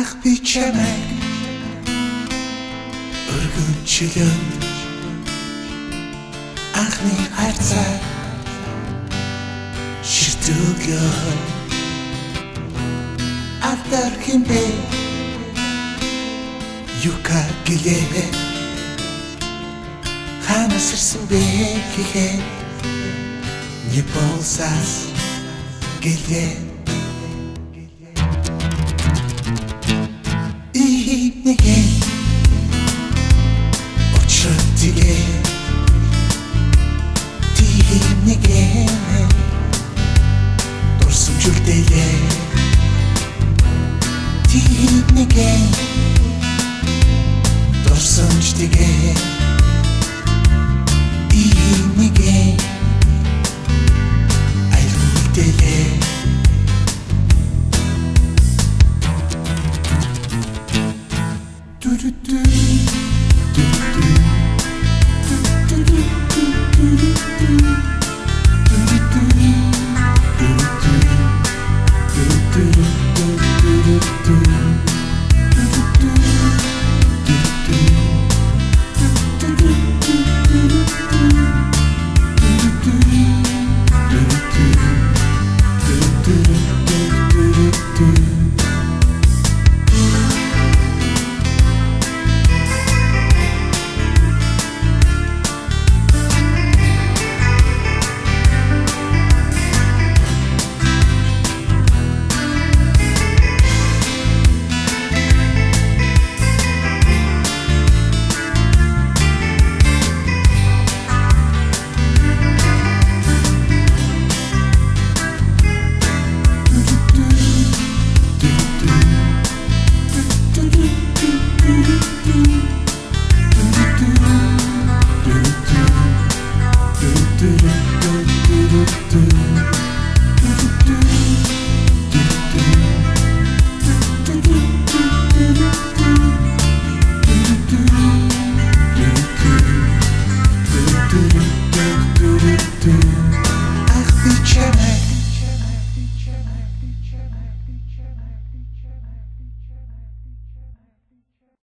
ах би чамайг өргөнчлөн анхны хайрцаг ширтөглөө алдар химбэ юка гэлээ ханаас ирсэн бэ гэхээ не болсаас гэлээ нэгэн очрол тэгээ нэгэн дурсам жүлдэлээ нэгэн дурсамж тэгээ нэгэн айлгуулдэлээ do